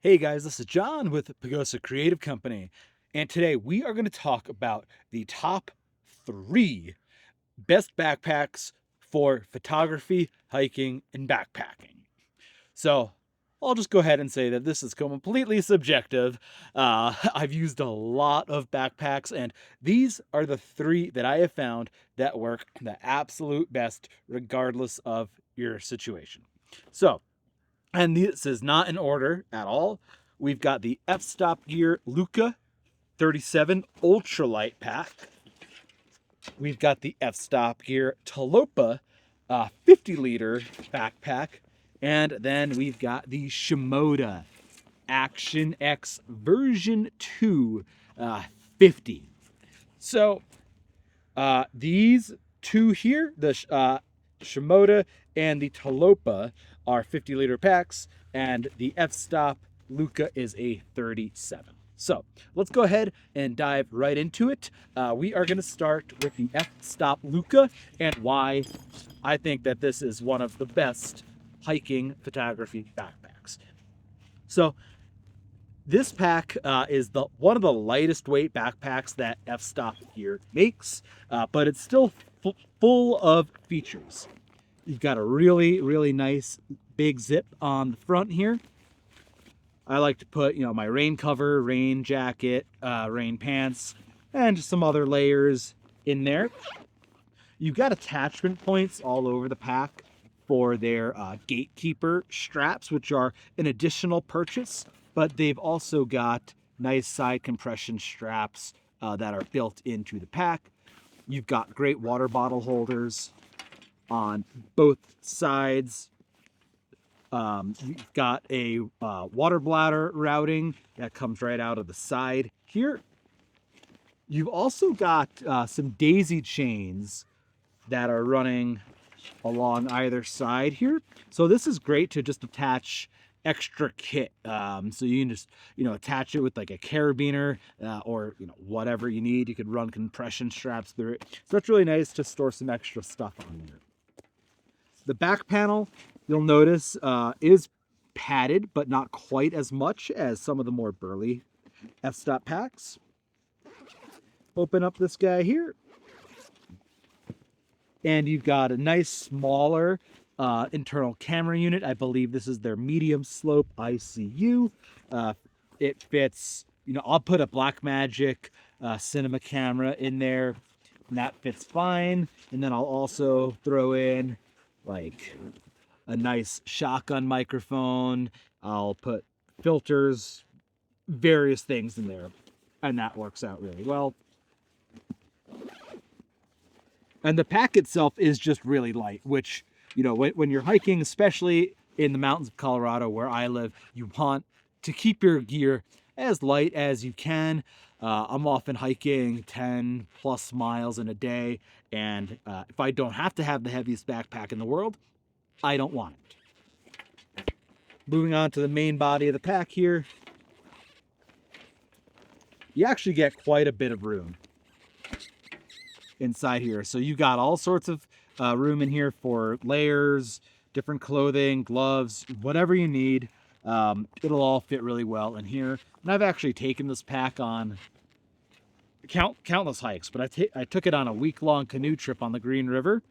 Hey guys, this is John with Pagosa Creative Company, and today we are going to talk about the top 3 best backpacks for photography, hiking, and backpacking. So I'll just go ahead and say that this is completely subjective. I've used a lot of backpacks, and these are the 3 that I have found that work the absolute best, regardless of your situation. So, and this is not in order at all. We've got the Fstop Gear Luca 37 Ultralight Pack. We've got the Fstop Gear Tilopa 50-liter backpack. And then we've got the Shimoda Action X version 2 50. So these two here, the Shimoda and the Tilopa, are 50-liter packs, and the Fstop Luca is a 37. So let's go ahead and dive right into it. We are going to start with the Fstop Luca and why I think that this is one of the best hiking photography backpacks. So this pack is one of the lightest weight backpacks that Fstop here makes, but it's still full of features. You've got a really nice big zip on the front here. I like to put, my rain cover, rain jacket, rain pants, and some other layers in there. You've got attachment points all over the pack for their gatekeeper straps, which are an additional purchase, but they've also got nice side compression straps that are built into the pack. You've got great water bottle holders on both sides. You've got a water bladder routing that comes right out of the side here. You've also got some daisy chains that are running along either side here. So this is great to just attach extra kit. So you can just, attach it with like a carabiner or, whatever you need. You could run compression straps through it. So that's really nice to store some extra stuff on there. The back panel, you'll notice, is padded, but not quite as much as some of the more burly Fstop packs. Open up this guy here, and you've got a nice smaller internal camera unit. I believe this is their medium slope ICU. It fits, I'll put a Blackmagic cinema camera in there, and that fits fine. And then I'll also throw in like a nice shotgun microphone. I'll put filters, various things in there, and that works out really well. And the pack itself is just really light, which, when you're hiking, especially in the mountains of Colorado where I live, you want to keep your gear as light as you can. I'm often hiking 10 plus miles in a day, and if I don't have to have the heaviest backpack in the world, I don't want it. Moving on to the main body of the pack here, you actually get quite a bit of room inside here. So you got all sorts of room in here for layers, different clothing, gloves, whatever you need. It'll all fit really well in here. And I've actually taken this pack on countless hikes, but I took it on a week-long canoe trip on the Green River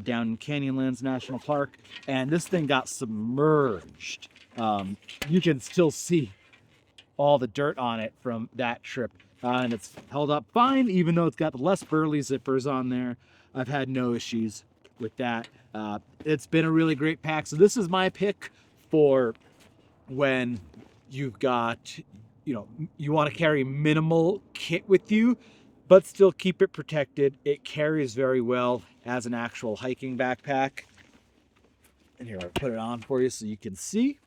down in Canyonlands National Park, and this thing got submerged. You can still see all the dirt on it from that trip. And it's held up fine, even though it's got less burly zippers on there. I've had no issues with that. It's been a really great pack. So this is my pick for when you've got, you want to carry minimal kit with you, but still keep it protected. It carries very well as an actual hiking backpack. And here, I'll put it on for you so you can see.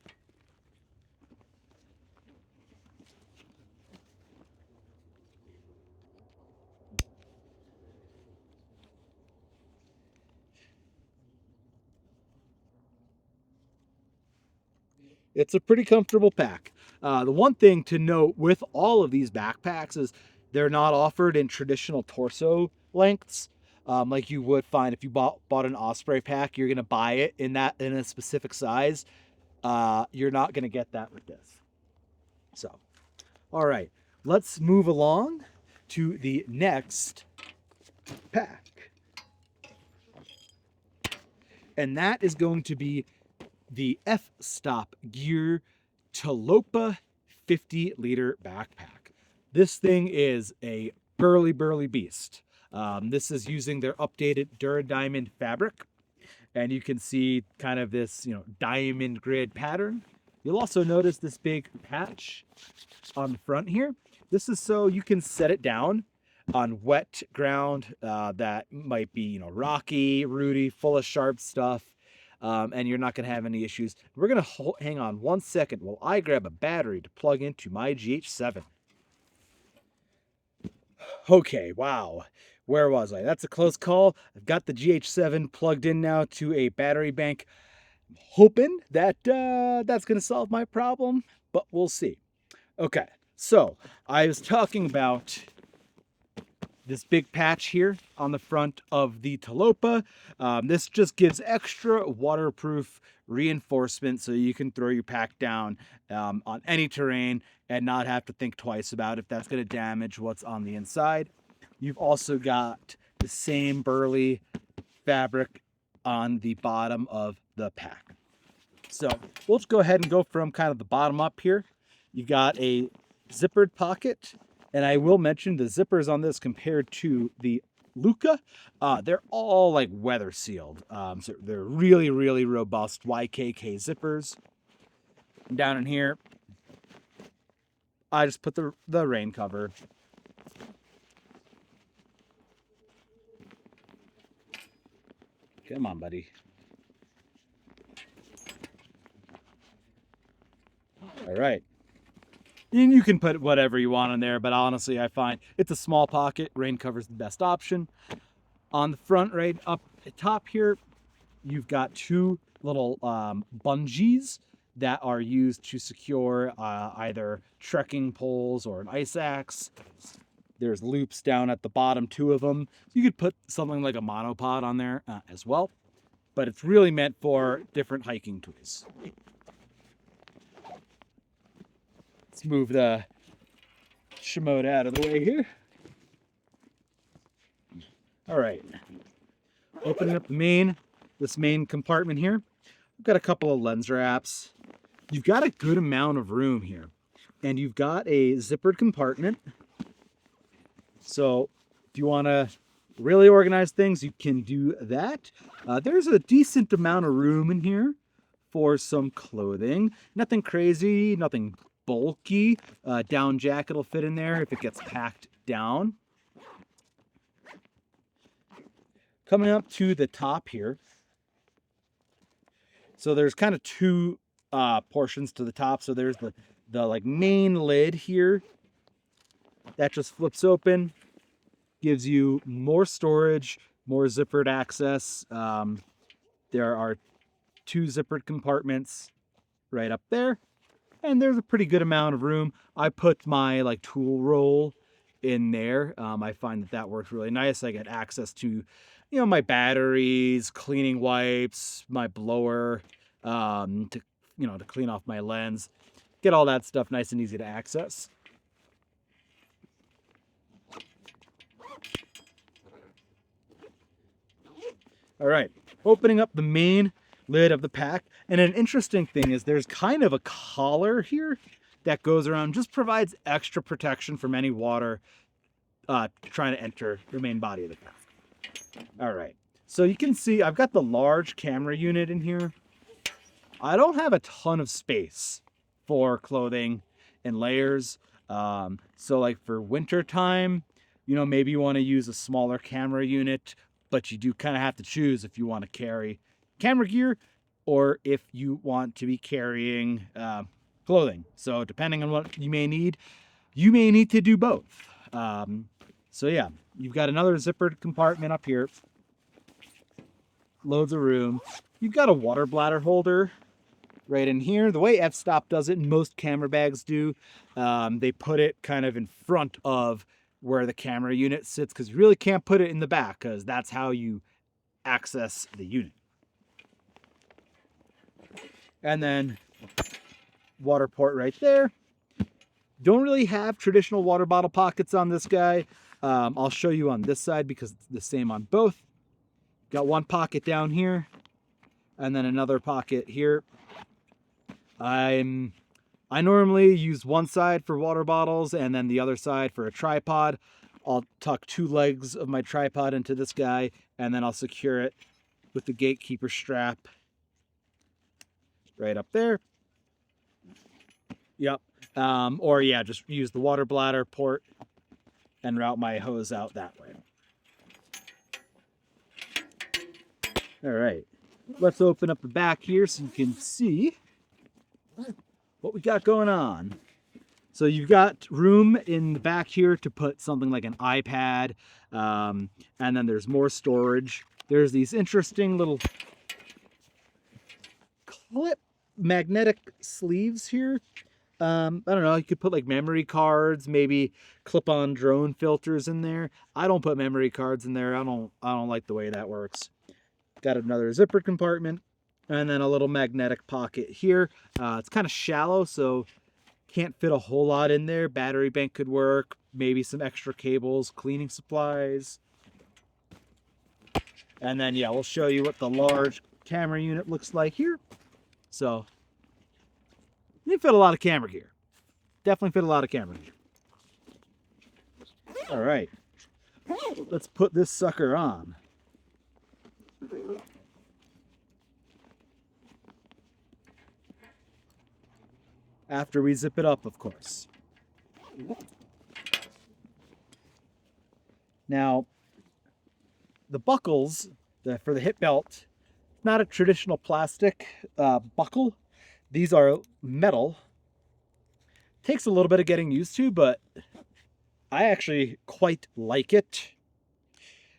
It's a pretty comfortable pack. The one thing to note with all of these backpacks is they're not offered in traditional torso lengths, like you would find if you bought an Osprey pack. You're gonna buy it in a specific size. You're not gonna get that with this. So, all right, let's move along to the next pack. And that is going to be the Fstop Gear Tilopa 50-liter backpack. This thing is a burly beast. This is using their updated Duradiamond fabric, and you can see kind of this, diamond grid pattern. You'll also notice this big patch on the front here. This is so you can set it down on wet ground that might be, rocky, rooty, full of sharp stuff, and you're not going to have any issues. We're going to hang on 1 second while I grab a battery to plug into my GH7. Okay, wow. Where was I? That's a close call. I've got the GH7 plugged in now to a battery bank. I'm hoping that that's going to solve my problem, but we'll see. Okay, so I was talking about this big patch here on the front of the Tilopa. This just gives extra waterproof reinforcement so you can throw your pack down on any terrain and not have to think twice about if that's going to damage what's on the inside. You've also got the same burly fabric on the bottom of the pack. So we'll just go ahead and go from kind of the bottom up here. You got a zippered pocket, and I will mention the zippers on this compared to the Luca, they're all like weather sealed. So they're really robust YKK zippers. And down in here, I just put the rain cover. Come on, buddy. All right. And you can put whatever you want in there, but honestly, I find it's a small pocket. Rain cover's the best option. On the front, right up at top here, you've got two little bungees that are used to secure either trekking poles or an ice axe. There's loops down at the bottom, two of them. You could put something like a monopod on there as well, but it's really meant for different hiking tools. Let's move the Shimoda out of the way here. All right, opening up this main compartment here. We've got a couple of lens wraps. You've got a good amount of room here, and you've got a zippered compartment. So if you want to really organize things, you can do that. There's a decent amount of room in here for some clothing. Nothing crazy, nothing bulky. Down jacket will fit in there if it gets packed down. Coming up to the top here. So there's kind of two portions to the top. So there's the like main lid here that just flips open, gives you more storage, more zippered access. There are two zippered compartments right up there, and there's a pretty good amount of room. I put my like tool roll in there. I find that works really nice. I get access to, my batteries, cleaning wipes, my blower, to clean off my lens. Get all that stuff nice and easy to access. All right, opening up the main lid of the pack. And an interesting thing is there's kind of a collar here that goes around, just provides extra protection from any water trying to enter the main body of the pack. All right, so you can see I've got the large camera unit in here. I don't have a ton of space for clothing and layers. So like for winter time, maybe you want to use a smaller camera unit, but you do kind of have to choose if you want to carry camera gear or if you want to be carrying clothing. So depending on what you may need to do both. So yeah, you've got another zippered compartment up here. Loads of room. You've got a water bladder holder right in here. The way Fstop does it, and most camera bags do, they put it kind of in front of where the camera unit sits, because you really can't put it in the back, because that's how you access the unit. And then water port right there. Don't really have traditional water bottle pockets on this guy. I'll show you on this side because it's the same on both. Got one pocket down here and then another pocket here. I normally use one side for water bottles and then the other side for a tripod. I'll tuck 2 legs of my tripod into this guy and then I'll secure it with the gatekeeper strap right up there. Yep. Or yeah, just use the water bladder port and route my hose out that way. All right, let's open up the back here so you can see what we got going on. So you've got room in the back here to put something like an iPad, and then there's more storage. There's these interesting little clip magnetic sleeves here. I don't know, you could put like memory cards, maybe clip-on drone filters in there. I don't put memory cards in there. I don't like the way that works. Got another zipper compartment and then a little magnetic pocket here. It's kind of shallow, so can't fit a whole lot in there. Battery bank could work, maybe some extra cables, cleaning supplies. And then yeah, we'll show you what the large camera unit looks like here. So you fit a lot of camera gear. Definitely fit a lot of camera gear. All right, let's put this sucker on. After we zip it up, of course. Now, the buckles for the hip belt, not a traditional plastic buckle. These are metal. Takes a little bit of getting used to, but I actually quite like it.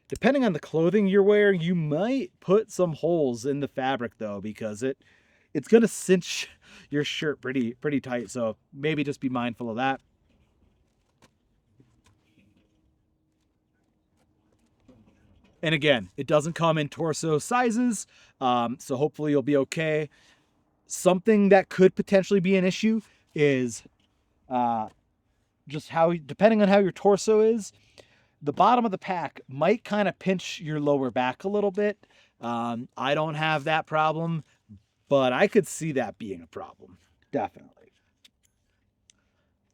Depending on the clothing you're wearing, you might put some holes in the fabric though, because it's gonna cinch your shirt pretty tight. So maybe just be mindful of that. And again, it doesn't come in torso sizes, so hopefully you'll be okay. Something that could potentially be an issue is just depending on how your torso is, the bottom of the pack might kind of pinch your lower back a little bit. I don't have that problem, but I could see that being a problem, definitely.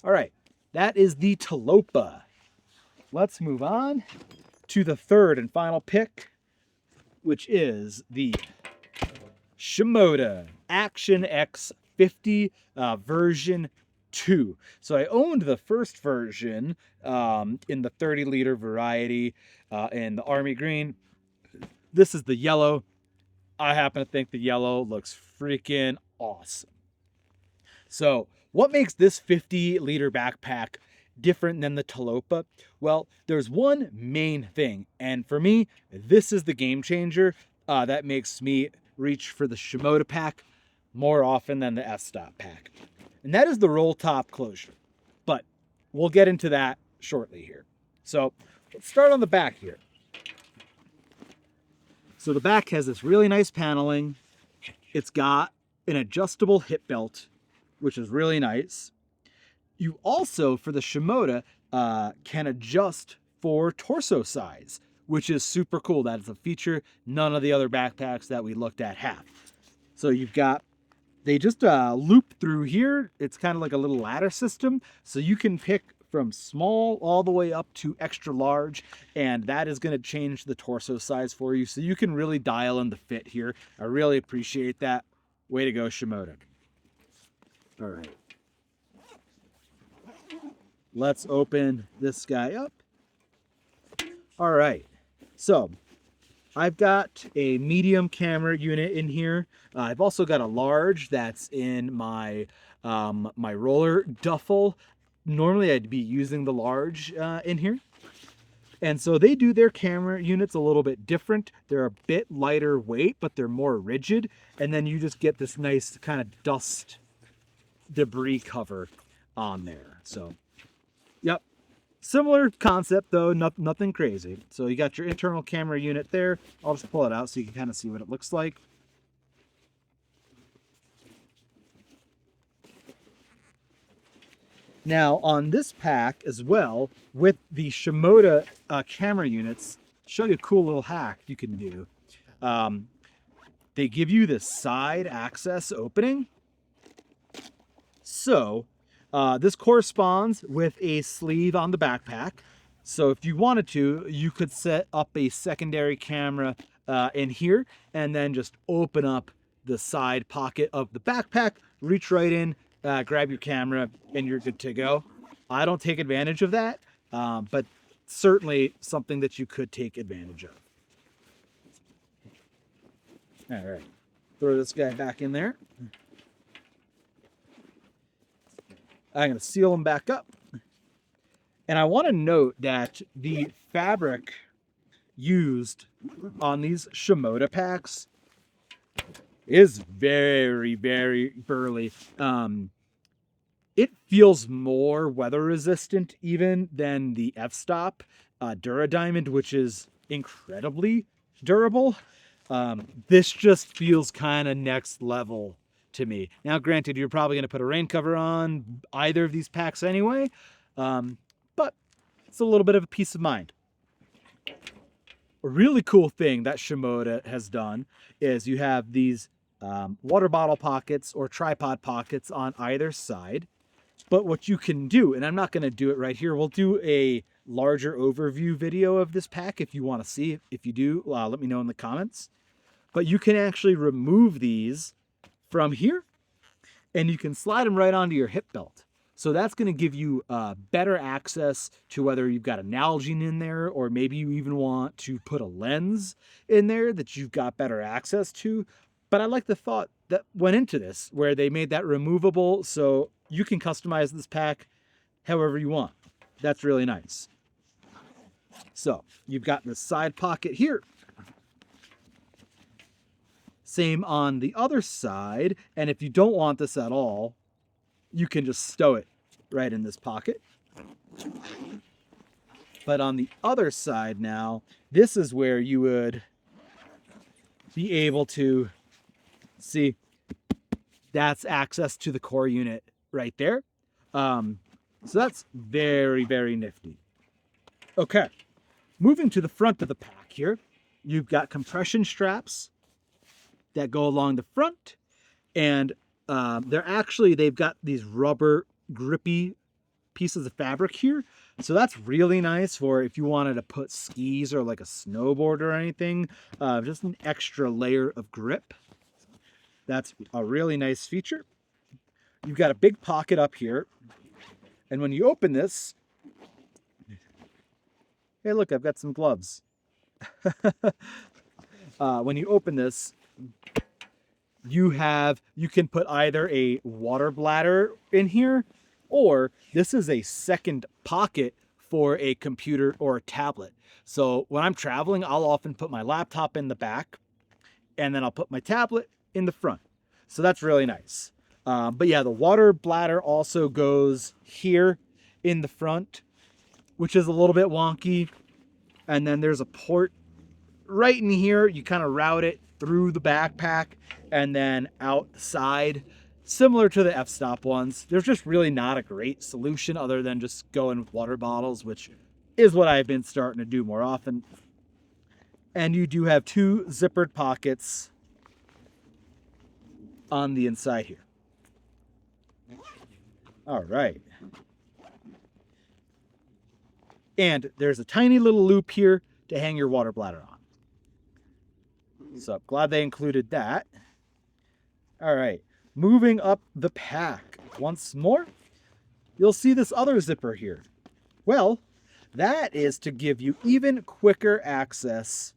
All right, that is the Tilopa. Let's move on to the third and final pick, which is the Shimoda Action X50 version 2. So I owned the first version in the 30-liter variety in the army green. This is the yellow. I happen to think the yellow looks freaking awesome. So what makes this 50-liter backpack different than the Tilopa? Well, there's one main thing, and for me, this is the game changer that makes me reach for the Shimoda pack more often than the Fstop pack. And that is the roll top closure. But we'll get into that shortly here. So let's start on the back here. So the back has this really nice paneling. It's got an adjustable hip belt, which is really nice. You also, for the Shimoda, can adjust for torso size, which is super cool. That is a feature none of the other backpacks that we looked at have. So you've got, they just loop through here. It's kind of like a little ladder system. So you can pick from small all the way up to extra large, and that is going to change the torso size for you. So you can really dial in the fit here. I really appreciate that. Way to go, Shimoda. All right. Let's open this guy up. All right. So I've got a medium camera unit in here. I've also got a large that's in my my roller duffel. Normally I'd be using the large in here. And so they do their camera units a little bit different. They're a bit lighter weight, but they're more rigid. And then you just get this nice kind of dust debris cover on there. So, yep. Similar concept though, nothing crazy. So you got your internal camera unit there. I'll just pull it out so you can kind of see what it looks like. Now on this pack as well, with the Shimoda camera units, show you a cool little hack you can do. They give you this side access opening. So this corresponds with a sleeve on the backpack. So if you wanted to, you could set up a secondary camera in here and then just open up the side pocket of the backpack, reach right in, grab your camera, and you're good to go. I don't take advantage of that, but certainly something that you could take advantage of. All right, throw this guy back in there. I'm going to seal them back up. And I want to note that the fabric used on these Shimoda packs is very, very burly. It feels more weather resistant even than the Fstop Duradiamond, which is incredibly durable. This just feels kind of next level to me. Now, granted, you're probably going to put a rain cover on either of these packs anyway, but it's a little bit of a peace of mind. A really cool thing that Shimoda has done is you have these water bottle pockets or tripod pockets on either side. But what you can do, and I'm not going to do it right here, we'll do a larger overview video of this pack if you want to see. If you do, let me know in the comments. But you can actually remove these from here and you can slide them right onto your hip belt. So that's going to give you better access to whether you've got an Nalgene in there, or maybe you even want to put a lens in there that you've got better access to. But I like the thought that went into this, where they made that removable so you can customize this pack however you want. That's really nice. So you've got the side pocket here. Same on the other side. And if you don't want this at all, you can just stow it right in this pocket. But on the other side now, this is where you would be able to see that's access to the core unit right there. So that's very, very nifty. Okay, moving to the front of the pack here, you've got compression straps that go along the front, and they've got these rubber grippy pieces of fabric here. So that's really nice for if you wanted to put skis or like a snowboard or anything, just an extra layer of grip. That's a really nice feature. You've got a big pocket up here. And when you open this, hey, look, I've got some gloves. When you open this, you can put either a water bladder in here, or this is a second pocket for a computer or a tablet. So when I'm traveling, I'll often put my laptop in the back, and then I'll put my tablet in the front. So that's really nice. But yeah, the water bladder also goes here in the front, which is a little bit wonky. And then there's a port right in here. You kind of route it through the backpack and then outside, similar to the Fstop ones. There's just really not a great solution other than just going with water bottles, which is what I've been starting to do more often. And you do have two zippered pockets on the inside here. All right. And there's a tiny little loop here to hang your water bladder on. So glad they included that. All right, moving up the pack once more, you'll see this other zipper here. Well, that is to give you even quicker access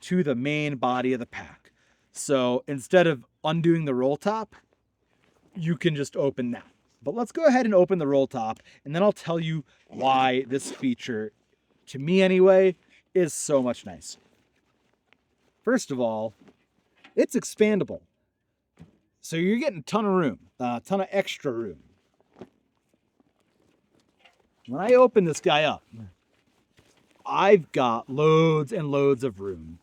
to the main body of the pack. So instead of undoing the roll top, you can just open that. But let's go ahead and open the roll top, and then I'll tell you why this feature, to me anyway, is so much nicer. First of all, it's expandable. So you're getting a ton of room, a ton of extra room. When I open this guy up, I've got loads and loads of room.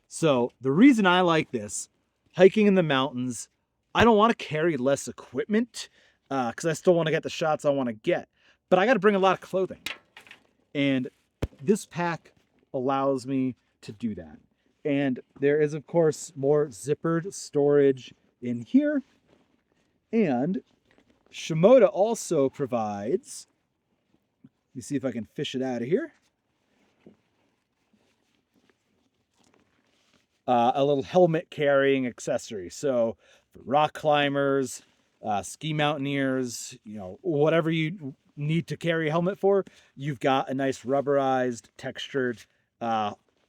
So the reason I like this, hiking in the mountains, I don't want to carry less equipment. because I still want to get the shots I want to get. But I got to bring a lot of clothing. And this pack allows me to do that. And there is, of course, more zippered storage in here. And Shimoda also provides, let me see if I can fish it out of here, a little helmet carrying accessory. So for rock climbers, ski mountaineers, whatever you need to carry a helmet for, you've got a nice rubberized, textured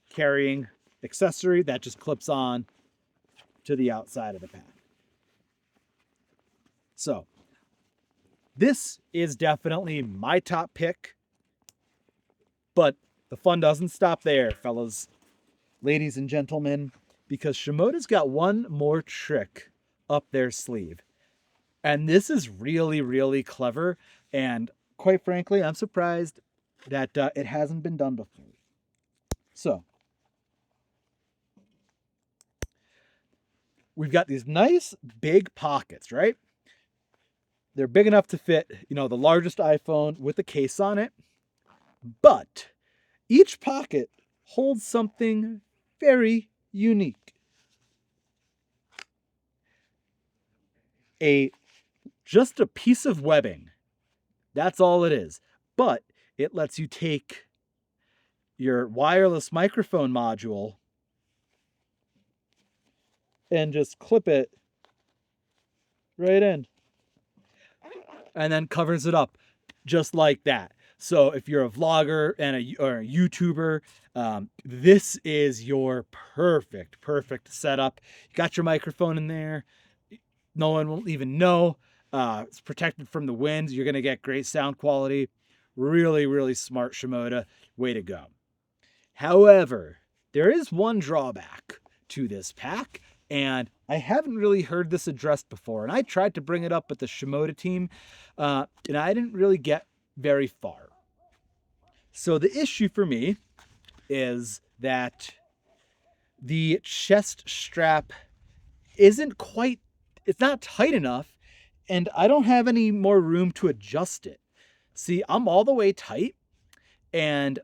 carrying accessory that just clips on to the outside of the pack. So this is definitely my top pick, but the fun doesn't stop there, fellas, ladies and gentlemen, because Shimoda's got one more trick up their sleeve. And this is really, really clever. And quite frankly, I'm surprised that it hasn't been done before. So we've got these nice big pockets, right? They're big enough to fit, the largest iPhone with a case on it. But each pocket holds something very unique. Just a piece of webbing. That's all it is. But it lets you take your wireless microphone module and just clip it right in. And then covers it up just like that. So if you're a vlogger or a YouTuber, this is your perfect setup. You got your microphone in there. No one will even know. It's protected from the wind. You're going to get great sound quality. Really, really smart, Shimoda. Way to go. However, there is one drawback to this pack, and I haven't really heard this addressed before. And I tried to bring it up with the Shimoda team, and I didn't really get very far. So the issue for me is that the chest strap isn't quite, it's not tight enough, and I don't have any more room to adjust it. See, I'm all the way tight, and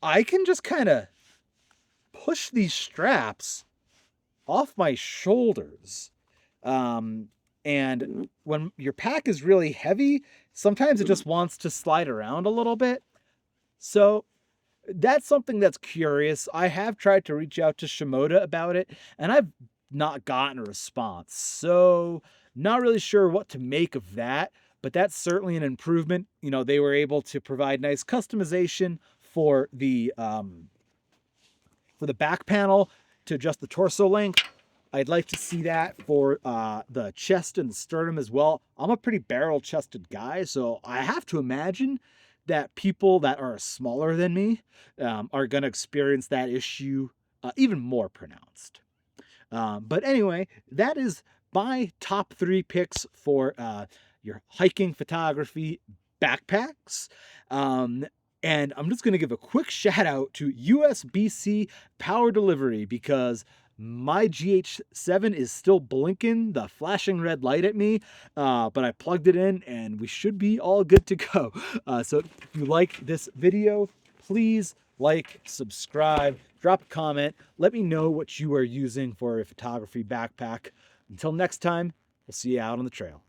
I can just kind of push these straps off my shoulders. And when your pack is really heavy, sometimes it just wants to slide around a little bit. So that's something that's curious. I have tried to reach out to Shimoda about it, and I've not gotten a response. So not really sure what to make of that, but that's certainly an improvement. They were able to provide nice customization for the back panel to adjust the torso length. I'd like to see that for the chest and the sternum as well. I'm a pretty barrel-chested guy, so I have to imagine that people that are smaller than me are going to experience that issue even more pronounced. But anyway, that is my top 3 picks for your hiking photography backpacks. And I'm just going to give a quick shout out to USB-C power delivery, because my GH7 is still blinking the flashing red light at me, but I plugged it in and we should be all good to go. So if you like this video, please like, subscribe, drop a comment. Let me know what you are using for a photography backpack. Until next time, we'll see you out on the trail.